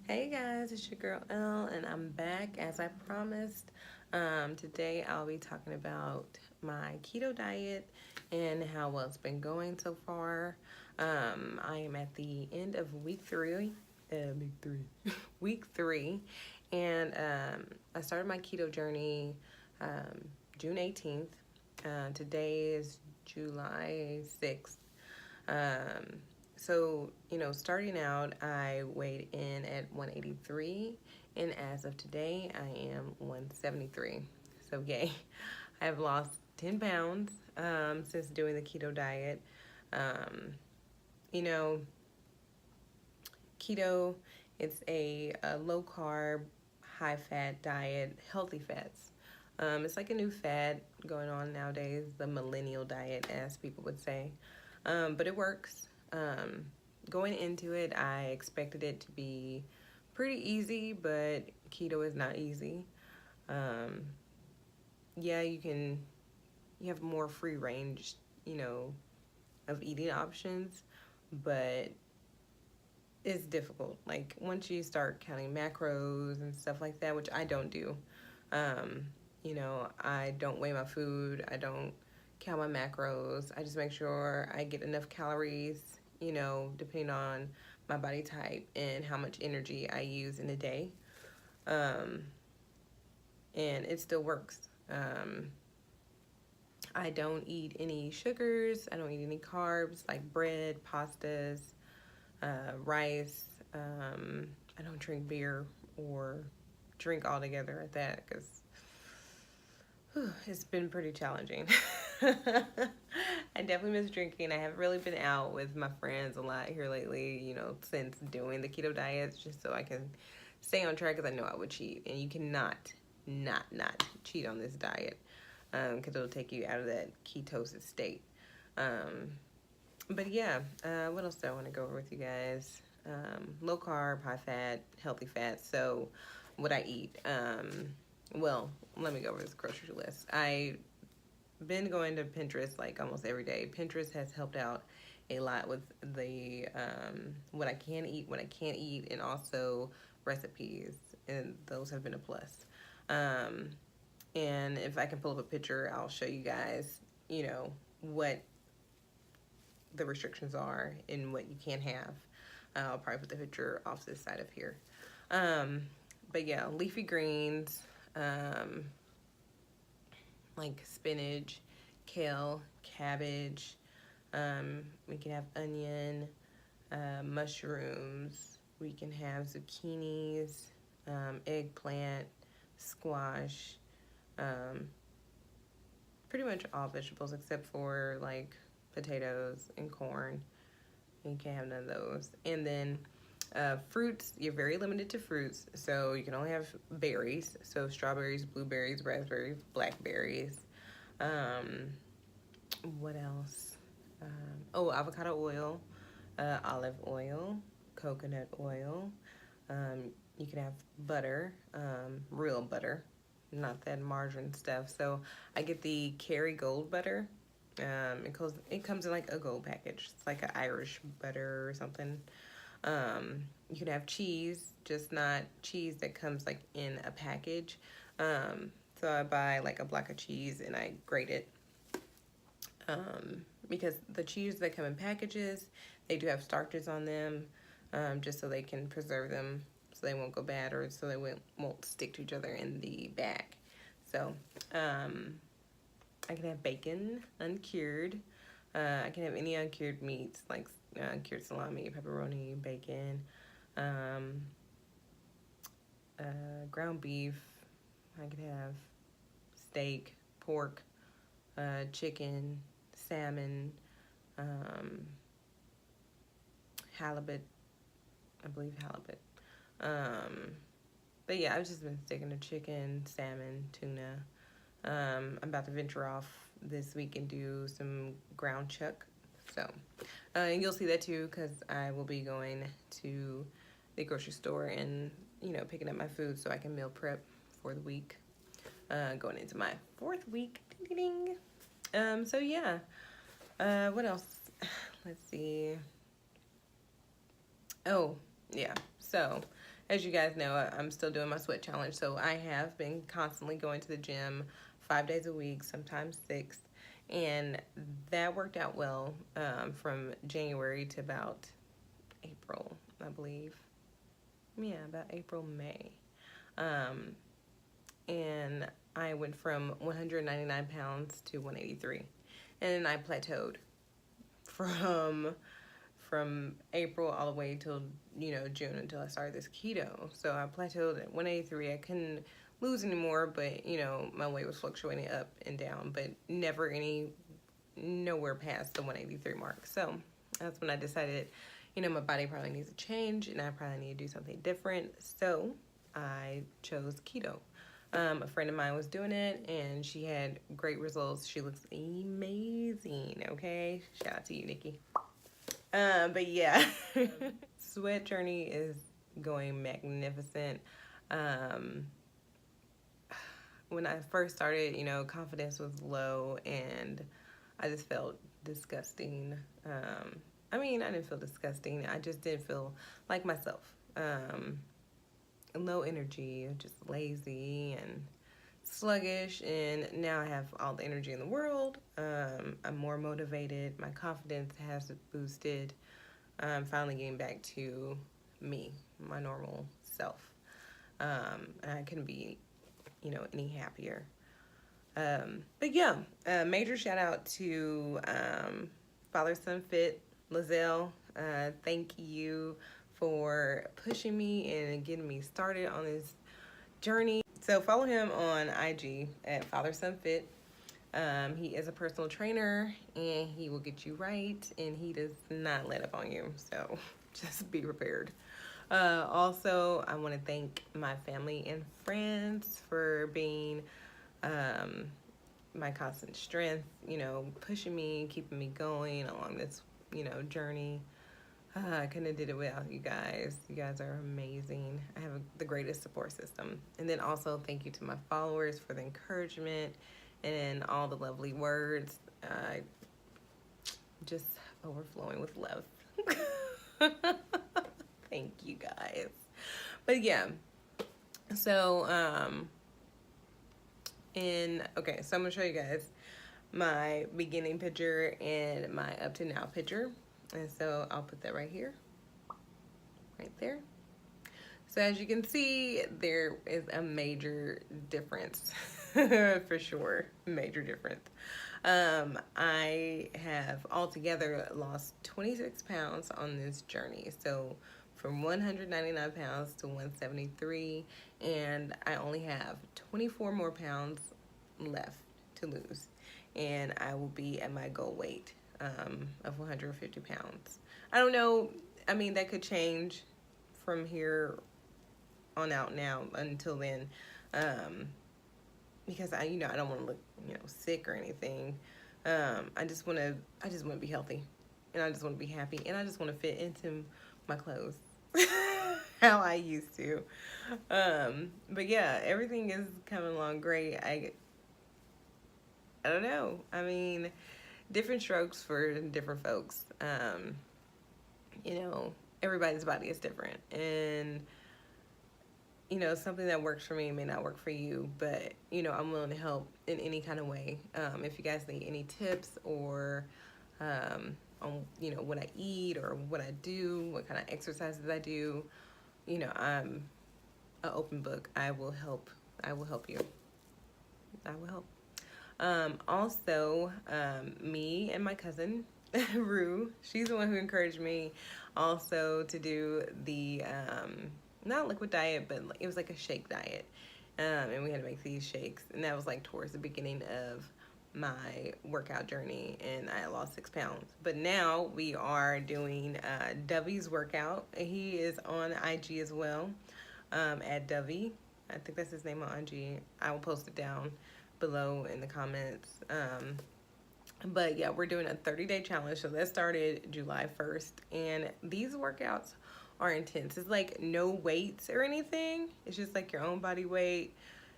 Hey guys, it's your girl Elle, and I'm back as I promised. Today I'll be talking about my keto diet and how well it's been going so far. I am at the end of week three, and I started my keto journey June 18th. Today is July 6th. Um, starting out, I weighed in at 183, and as of today, I am 173. So, yay. I have lost 10 pounds since doing the keto diet. Um, you know, Keto, it's a low carb, high fat diet, healthy fats. It's like a new fad going on nowadays, the millennial diet, as people would say. But it works. Going into it, I expected it to be pretty easy, but keto is not easy. Um, yeah, you have more free range, you know, of eating options, but it's difficult. Like once you start counting macros and stuff like that, which I don't do. Um, I don't weigh my food. I don't count my macros. I just make sure I get enough calories, depending on my body type and how much energy I use in a day. Um, and it still works. I don't eat any sugars. I don't eat any carbs like bread, pastas, rice. I don't drink beer or drink altogether at that because it's been pretty challenging. I definitely miss drinking. I haven't really been out with my friends a lot here lately, since doing the keto diets, just so I can stay on track because I know I would cheat. And you cannot not cheat on this diet because it'll take you out of that ketosis state. Um, but yeah, what else do I want to go over with you guys? Low carb, high fat, healthy fat. So, what I eat. Well, let me go over this grocery list. I've been going to Pinterest like almost every day. Pinterest has helped out a lot with the what I can eat, what I can't eat, and also recipes, and those have been a plus. Um, and if I can pull up a picture, I'll show you guys, what the restrictions are and what you can have. I'll probably put the picture off this side of here. Um, but yeah, leafy greens, um, like spinach, kale, cabbage. We can have onion, mushrooms. We can have zucchinis, eggplant, squash. Um, Pretty much all vegetables except for like potatoes and corn. You can't have none of those. And then fruits, you're very limited to fruits. So you can only have berries. So strawberries, blueberries, raspberries, blackberries. Um, what else? Avocado oil, olive oil, coconut oil. You can have butter, real butter, not that margarine stuff. So I get the Kerrygold butter. It comes in like a gold package. It's like an Irish butter or something. You can have cheese, just not cheese that comes like in a package. So I buy like a block of cheese and I grate it. Because the cheese that come in packages, they do have starches on them, just so they can preserve them so they won't go bad or so they won't stick to each other in the bag. So I can have bacon, uncured. I can have any uncured meats like cured salami, pepperoni, bacon, um, ground beef. I could have steak, pork, chicken, salmon, um, halibut. I believe halibut. Um, but yeah, I've just been sticking to chicken, salmon, tuna. I'm about to venture off this week and do some ground chuck. So, and you'll see that too because I will be going to the grocery store and, picking up my food so I can meal prep for the week. Going into my fourth week. Ding, ding, ding. So yeah. What else? Let's see. Oh, yeah. So as you guys know, I'm still doing my sweat challenge. So I have been constantly going to the gym 5 days a week, sometimes 6. And that worked out well from January to about April, I believe. Yeah, about April, May. Um, and I went from 199 pounds to 183. And I plateaued from April all the way till June, until I started this keto. So I plateaued at 183. I couldn't lose anymore, but my weight was fluctuating up and down, but nowhere past the 183 mark. So that's when I decided, my body probably needs a change, and I probably need to do something different. So I chose keto. A friend of mine was doing it, and she had great results. She looks amazing. Okay, shout out to you, Nikki. But yeah, Sweat Journey is going magnificent. When I first started, confidence was low, and I just felt disgusting. I didn't feel disgusting. I just didn't feel like myself. Low energy, just lazy and sluggish. And now I have all the energy in the world. I'm more motivated. My confidence has boosted. I'm finally getting back to me, my normal self. And I couldn't be, any happier. But yeah, major shout out to Father Son Fit, Lizelle. Thank you for pushing me and getting me started on this journey. So follow him on IG at Father Son Fit. He is a personal trainer, and he will get you right, and he does not let up on you. So just be prepared. Also, I want to thank my family and friends for being my constant strength, pushing me, keeping me going along this, journey. I couldn't have did it without you guys. You guys are amazing. I have the greatest support system. And then also thank you to my followers for the encouragement and all the lovely words. Just overflowing with love. Thank you guys. But yeah, so so I'm gonna show you guys my beginning picture and my up to now picture. And so I'll put that right here, right there. So as you can see, there is a major difference, for sure, major difference. I have altogether lost 26 pounds on this journey. So from 199 pounds to 173, and I only have 24 more pounds left to lose. And I will be at my goal weight of 150 pounds. I don't know. That could change from here on out now until then, because I don't want to look, sick or anything. I just want to be healthy, and I just want to be happy, and I just want to fit into my clothes how I used to. But yeah, everything is coming along great. I don't know. Different strokes for different folks. Everybody's body is different, and something that works for me may not work for you, but I'm willing to help in any kind of way. If you guys need any tips or on what I eat or what I do, what kind of exercises I do, I'm an open book. I will help you. I will help. Also, me and my cousin Rue, she's the one who encouraged me also to do the not liquid diet, but it was like a shake diet, and we had to make these shakes, and that was like towards the beginning of my workout journey, and I lost 6 pounds. But now we are doing Dovey's workout. He is on IG as well, at Dovey. I think that's his name on IG. I will post it down below in the comments. But yeah, we're doing a 30-day challenge. So that started July 1st, and these workouts are intense. It's like no weights or anything. It's just like your own body weight,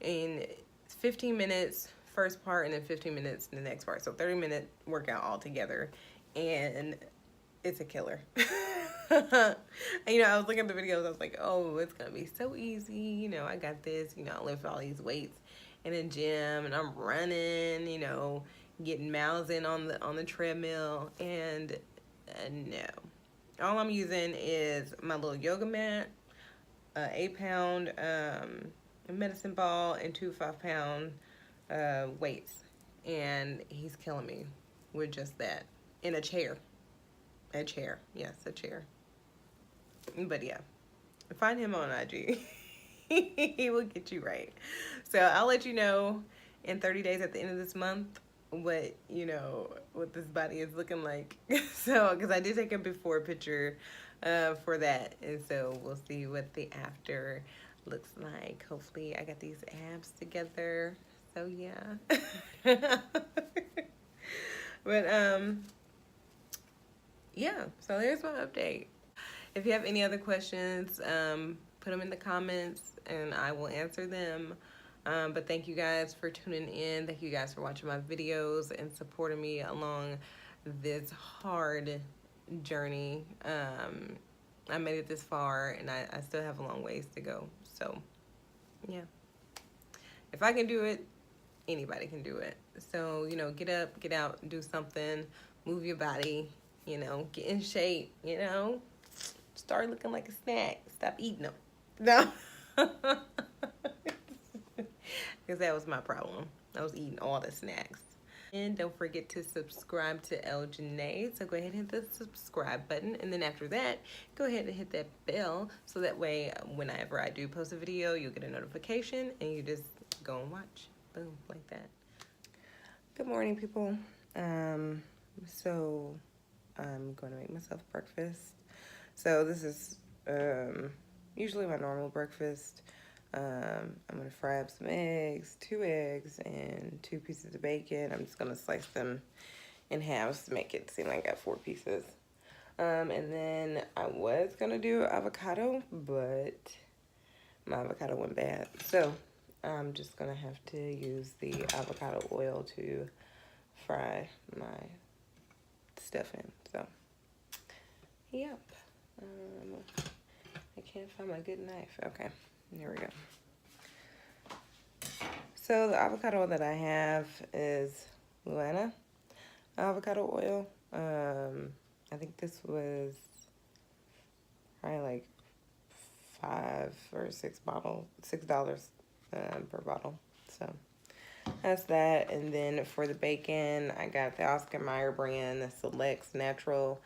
and 15 minutes first part, and then 15 minutes in the next part. So 30-minute workout all together. And it's a killer. And, you know, I was looking at the videos, I was like, oh, it's gonna be so easy, you know, I got this, you know, I lift all these weights in a gym and I'm running, you know, getting miles in on the treadmill, and no. All I'm using is my little yoga mat, 8-pound medicine ball, and 2 5-pound weights. And he's killing me with just that. In a chair. A chair. Yes, a chair. But yeah, find him on IG. He will get you right. So I'll let you know in 30 days at the end of this month what, you know, what this body is looking like. So, because I did take a before picture for that. And so we'll see what the after looks like. Hopefully I got these abs together. So yeah. But yeah, so there's my update. If you have any other questions, put them in the comments and I will answer them. But thank you guys for tuning in. Thank you guys for watching my videos and supporting me along this hard journey. I made it this far and I still have a long ways to go. So yeah, if I can do it, anybody can do it. So, you know, get up, get out, do something, move your body, you know, get in shape, you know, start looking like a snack. Stop eating them. No. Because that was my problem. I was eating all the snacks. And don't forget to subscribe to El Janae. So go ahead and hit the subscribe button. And then after that, go ahead and hit that bell. So that way, whenever I do post a video, you'll get a notification and you just go and watch. Boom, like that. Good morning, people. So I'm going to make myself breakfast. So this is usually my normal breakfast. I'm gonna fry up some eggs, 2 eggs, and 2 pieces of bacon. I'm just gonna slice them in halves to make it seem like I got 4 pieces. And then I was gonna do avocado, but my avocado went bad. So I'm just gonna have to use the avocado oil to fry my stuff in. So, yep. I can't find my good knife. Okay, there we go. So the avocado that I have is Luana avocado oil. I think this was probably like $5 or $6 per bottle. So that's that. And then for the bacon, I got the Oscar Mayer brand, the Selects Natural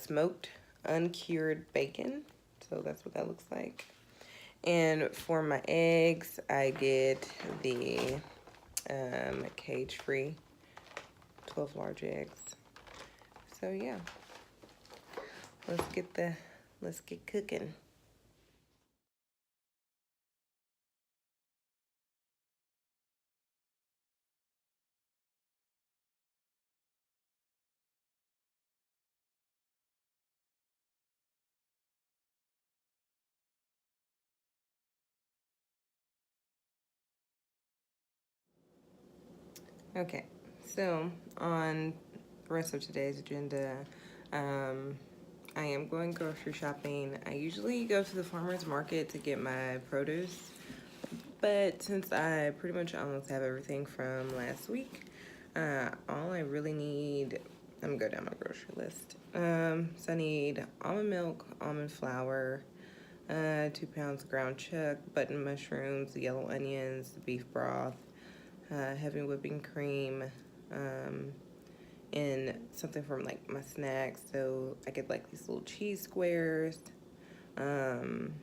Smoked Uncured Bacon. So that's what that looks like. And for my eggs, I get the cage-free 12 large eggs. So yeah, let's get cooking. Okay, so on the rest of today's agenda, I am going grocery shopping. I usually go to the farmer's market to get my produce, but since I pretty much almost have everything from last week, all I really need, let me go down my grocery list. So I need almond milk, almond flour, 2 pounds ground chuck, button mushrooms, yellow onions, beef broth, heavy whipping cream, and something from like my snacks. So I get like these little cheese squares, some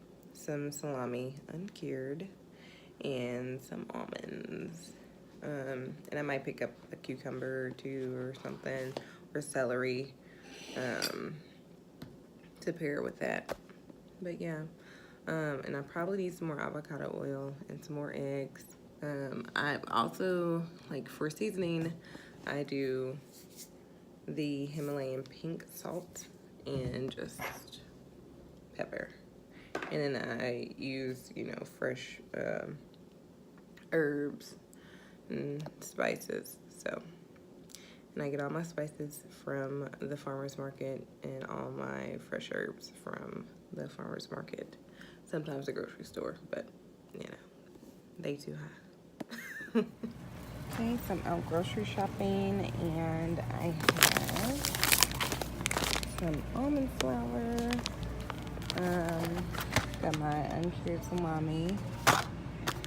salami uncured, and some almonds. And I might pick up a cucumber or 2 or something, or celery, to pair with that. But yeah, and I probably need some more avocado oil and some more eggs. I also, like for seasoning, I do the Himalayan pink salt and just pepper. And then I use, you know, fresh herbs and spices. So, And I get all my spices from the farmer's market and all my fresh herbs from the farmer's market. Sometimes the grocery store, but you know, they too high. Okay, so I'm out grocery shopping and I have some almond flour. Got my uncured salami,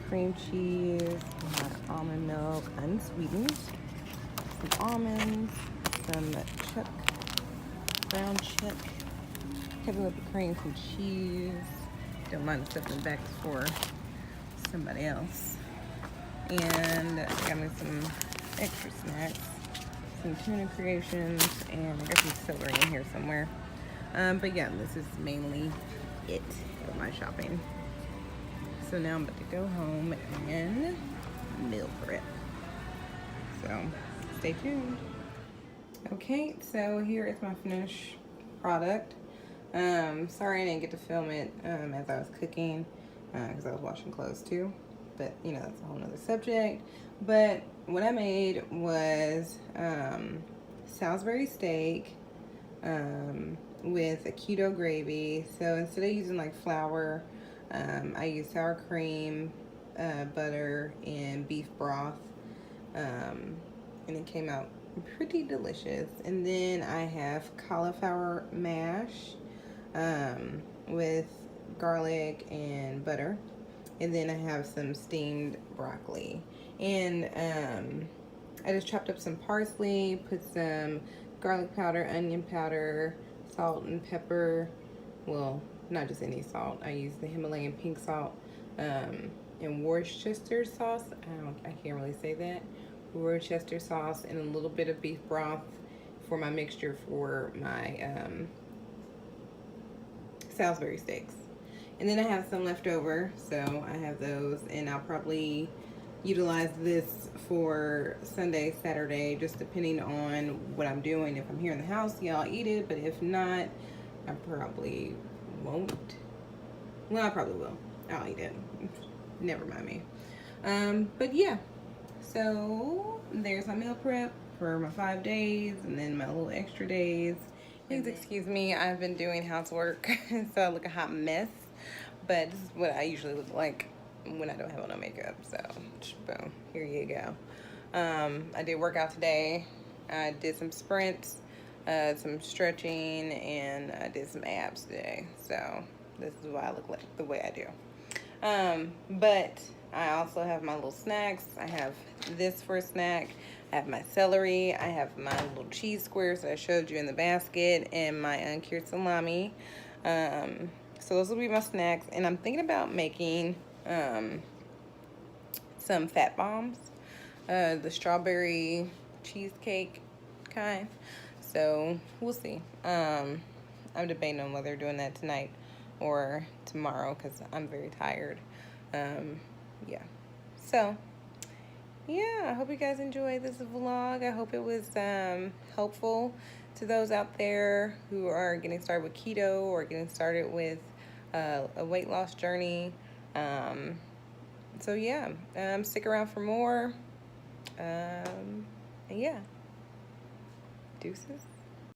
cream cheese, my almond milk, unsweetened, some almonds, some chuck, brown chuck, heavy whipped cream, some cheese. Don't mind stuffing back for somebody else. And got me some extra snacks, some tuna creations, and I got some celery in here somewhere. But yeah, this is mainly it of my shopping. So now I'm about to go home and meal prep. So stay tuned. Okay, so here is my finished product. Sorry I didn't get to film it as I was cooking because I was washing clothes too. But you know, that's a whole nother subject. But what I made was Salisbury steak with a keto gravy. So instead of using like flour, I use sour cream, butter, and beef broth. And it came out pretty delicious. And then I have cauliflower mash with garlic and butter. And then I have some steamed broccoli. And I just chopped up some parsley, put some garlic powder, onion powder, salt and pepper. Well, not just any salt. I use the Himalayan pink salt and Worcestershire sauce. I can't really say that. Worcestershire sauce and a little bit of beef broth for my mixture for my Salisbury steaks. And then I have some left over, so I have those, and I'll probably utilize this for Sunday, Saturday, just depending on what I'm doing. If I'm here in the house, yeah, I'll eat it, but if not, I probably won't. Well, I probably will. I'll eat it. Never mind me. But yeah, so there's my meal prep for my 5 days, and then my little extra days. Please excuse me, I've been doing housework, so I look a hot mess. But this is what I usually look like when I don't have on no makeup. So, boom, here you go. I did work out today. I did some sprints, some stretching, and I did some abs today. So, this is why I look like the way I do. But I also have my little snacks. I have this for a snack. I have my celery. I have my little cheese squares that I showed you in the basket, and my uncured salami. So those will be my snacks, and I'm thinking about making some fat bombs, the strawberry cheesecake kind. So we'll see. I'm debating on whether doing that tonight or tomorrow because I'm very tired. Yeah. So yeah, I hope you guys enjoyed this vlog. I hope it was helpful to those out there who are getting started with keto or getting started with a weight loss journey. So yeah, stick around for more. And yeah, deuces.